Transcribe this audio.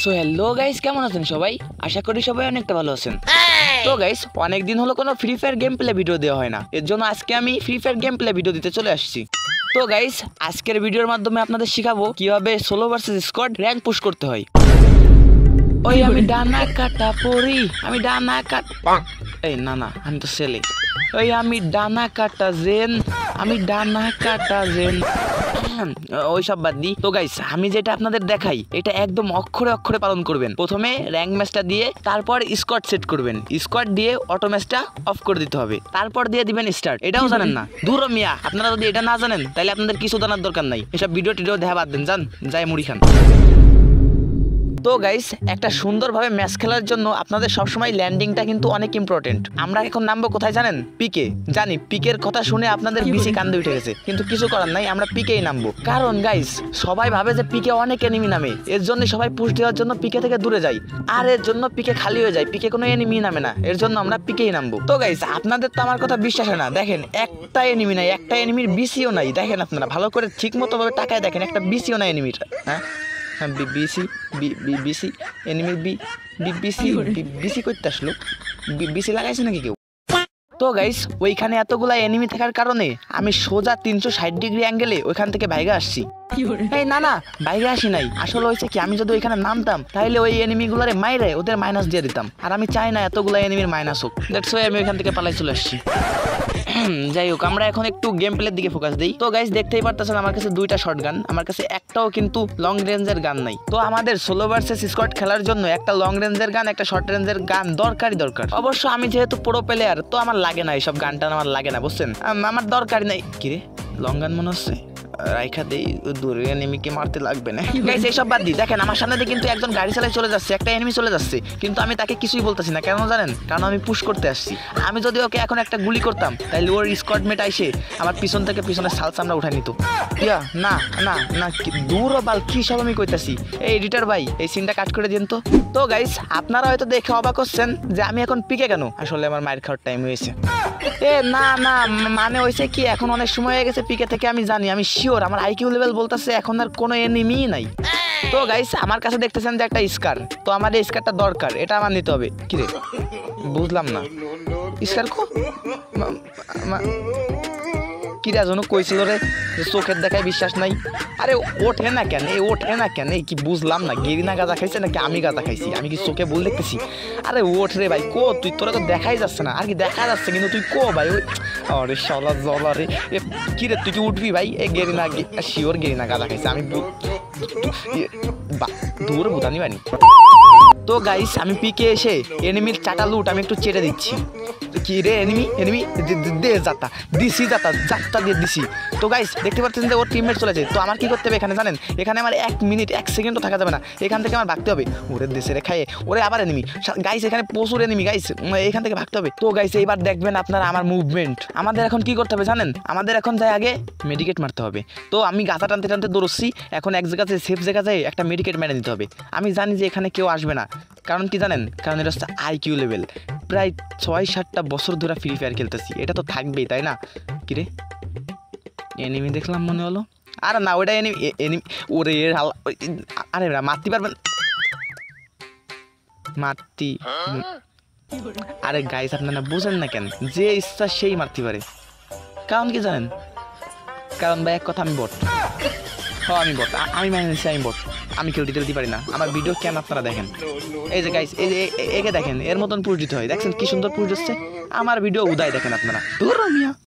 So hello guys, কেমন আছেন সবাই? আশা করি সবাই অনেকটা ভালো আছেন। তো গাইস, অনেক দিন হলো কোনো free fire game play video দেওয়া হয় না, এর জন্য আজকে আমি free fire game play video দিতে চলে আসছি। তো গাইস, আজকের ভিডিওর মাধ্যমে আপনাদের শিখাবো কিভাবে solo versus squad rank push করতে হয়। ওই আমি ডানা কাটা পড়ি, আমি ডানা কাটা, এই না না আমি তো ছেলে। ওই আমি ডানা কাটা জেন, আমি ডানা কাটা জেন, ওই সব বাদ দিই। তো গাইস, আমি যেটা আপনাদের দেখাই এটা একদম অক্ষরে অক্ষরে পালন করবেন। প্রথমে র্যাঙ্ক ম্যাচটা দিয়ে তারপর স্কোয়াড সেট করবেন, স্কোয়াড দিয়ে অটো ম্যাচটা অফ করে দিতে হবে, তারপর দিয়ে দিবেন স্টার্ট। এটাও জানেন না? দূর মিয়া, আপনারা যদি এটা না জানেন তাহলে আপনাদের কিছু জানার দরকার নাই, এসব ভিডিও টিডিও দেখা বাদ দেন, যান যাই মুড়ি খান। তো গাইস, একটা সুন্দরভাবে ম্যাচ খেলার জন্য আপনাদের সবসময় ল্যান্ডিংটা কিন্তু অনেক ইম্পর্টেন্ট। আমরা এখন নামবো কোথায় জানেন? পিকে। জানি পিকের কথা শুনে আপনাদের বেশি কান্দে উঠে গেছে, কিন্তু কিছু করার নাই, আমরা পিকেই নামবো। কারণ গাইস, সবাই ভাবে যে পিকে অনেক এনিমি নামে, এর জন্য সবাই পুশ দেওয়ার জন্য পিকে থেকে দূরে যায়, আর এর জন্য পিকে খালি হয়ে যায়, পিকে কোনো এনিমি নামে না, এর জন্য আমরা পিকেই নামবো। তো গাইস, আপনাদের তো আমার কথা বিশ্বাস হয় না, দেখেন একটা এনিমি নাই, একটা এনিমির বিসিও নাই। দেখেন আপনারা ভালো করে ঠিক মতো ভাবে তাকায় দেখেন, একটা বিসিও নাই এনিমির। হ্যাঁ বিসি বিসি এনিমির বিসি করতে আসলো, বিসি লাগাইছে নাকি কেউ? তো গাইস, ওইখানে এতগুলা এনিমি থাকার কারণে আমি সোজা 360 ডিগ্রি অ্যাঙ্গেলে ওইখান থেকে ভাইগা আসছি। এই না না, বাইরে আসি নাই। আসলে হয়েছে কি, আমি যদি ওইখানে নামতাম তাহলে ওই এনিমিগুলারে মাইরে ওদের মাইনাস দিয়ে দিতাম, আর আমি চাই না এতগুলা এনিমির মাইনাস হোক। দ্যাটস ওয়াই আমি ওইখান থেকে পালাই চলে আসছি। যাই হোক, আমরা এখন একটু গেম প্লের দিকে ফোকাস দিই। তো গাইস, দেখতেই পারতেছেন আমার কাছে দুইটা শর্ট গান, আমার কাছে একটাও কিন্তু লং রেঞ্জের গান নাই। তো আমাদের সোলো ভার্সেস স্কোয়াড খেলার জন্য একটা লং রেঞ্জের গান, একটা শর্ট রেঞ্জের গান দরকার। অবশ্য আমি যেহেতু প্রো প্লেয়ার, তো আমার লাগে না এইসব গানটা, আমার লাগে না, বুঝছেন? আমার দরকারই নাই। কিরে লং গান মনে হচ্ছে, রাইখা দেই, দূরে এনিমিকে মারতে লাগবে না। গাইস, এইসব বাদ দিই। দেখেন আমার সামনে দিয়ে কিন্তু একজন গাড়ি চালায় চলে যাচ্ছে, একটা এনিমি চলে যাচ্ছে, কিন্তু আমি তাকে কিছুই বলতেছি না। কেন জানেন? কারণ আমি পুশ করতে আসছি। আমি যদি ওকে এখন একটা গুলি করতাম তাহলে ওর স্কোয়াড মেট আইসে আমার পিছন থেকে পিছনে সাল চামড়া উঠাই নিত। ইয়া না না না, দূর বাল, কি সব আমি কইতাছি। এই এডিটর ভাই, এই সিনটা কাট করে দিন তো। তো গাইস, আপনারা হয়তো দেখে অবাক হচ্ছেন যে আমি এখন পিকে কেন। আসলে আমার মায়ের খাওয়ার টাইম হয়েছে। এ না না, মানে হয়েছে কি, এখন অনেক সময় হয়ে গেছে পিকে থেকে, আমি জানি, আমি শিওর, আমার আইকিউ লেভেল বলতেছে এখন আর কোনো এনিমি নাই। তো গাইস, আমার কাছে দেখতেছেন যে একটা স্কার, তো আমার এই স্কারটা দরকার, এটা আমার নিতে হবে। কি রে বুঝলাম না, স্কার কিরা যেন কইছিল রে চোখের দেখায় বিশ্বাস নাই। আরে ওঠে না কেন, এই ওঠে না কেন, এই কি বুঝলাম না, গেরিনা গাঁজা খাইছে নাকি আমি গাঁজা খাইছি? আমি কি চোখে ভুল দেখতেছি? আরে ওঠ রে ভাই, কো তুই? তোরা তো দেখাই যাচ্ছে না, আর কি দেখা যাচ্ছে কিন্তু তুই কো ভাই? ওই আরে শালা জলা রে, কি রে তুই কি উঠবি ভাই? এই গেরিনা শিওর গেরিনা গাঁজা খাইছে, আমি দূর বুঝানি বানি। তো গাইস, আমি পিকে এসে এনিমির চাটা লুট আমি একটু চেটে দিচ্ছি। কি রে এনিমি দে যাতা দিছি, যাতা দিয়ে দিছি। তো গাইস, দেখতে পাচ্ছেন যে ওর টিমমেট চলেছে। তো আমার কি করতে হবে এখানে জানেন? এখানে আমার 1 মিনিট 1 সেকেন্ডও থাকা যাবে না, এখান থেকে আমার ভাগতে হবে। ওরে দেশে রে খাইয়ে, ওরে আবার এনিমি গাইস, এখানে প্রচুর এনিমি গাইস, এখান থেকে ভাগতে হবে। তো গাইস, এইবার দেখবেন আপনারা আমার মুভমেন্ট। আমাদের এখন কি করতে হবে জানেন? আমাদের এখন যাই আগে মেডিকেট মারতে হবে। তো আমি গাছা টানতে টানতে দৌড়চ্ছি, এখন এক জায়গাতে সেফ জায়গা যায় একটা মেডিকেট মেরে নিতে হবে। আমি জানি যে এখানে কেউ আসবে না, কারণ কি জানেন? কারণ এটা হচ্ছে আইকিউ লেভেল। প্রায় 6-7টা বছর ধরে ফ্রি ফায়ার খেলতেছি, এটা তো থাকবেই, তাই না? কিরে এনিমি দেখলাম মনে হলো। আরে না, ওটা এনিমি ওরে, আরে মারতে পারবেন? মারতি? আরে গাইস, আপনারা বুঝেন না কেন? যে ইচ্ছা সেই মারতে পারে। কারণ কি জানেন? কারণ ভাই এক কথা, আমি বট। আমি বট, আমি মানে নিচ্ছি আমি বট, আমি খেলতে টেলতে পারি না। আমার ভিডিও কেন আপনারা দেখেন? এই যে গাইস, এই যে একে দেখেন, এর মতন পুশ দিতে হয়। দেখছেন কি সুন্দর পুশ দিচ্ছে? আমার ভিডিও উদয় দেখেন আপনারা। দূর মিয়া।